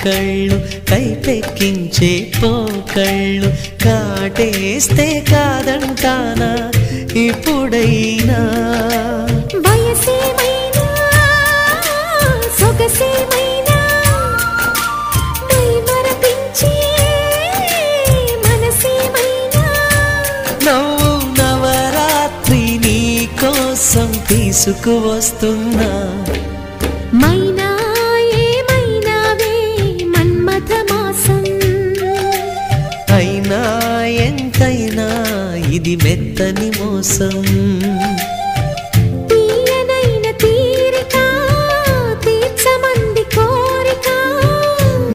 కళ్ళు కైపెక్కించే పోకళ్ళు కాటేస్తే కాదంటానా ఇప్పుడైనా వయసేమైనా సొగసేమైనా దైవరపించే మనసేమైనా నవ్వు నవరాత్రి నీ కోసం తీసుకువస్తున్నా మైనా ఏమైనావే మన్మథ మాసం అయినా ఎంతైనా ఇది మెత్తని మోసం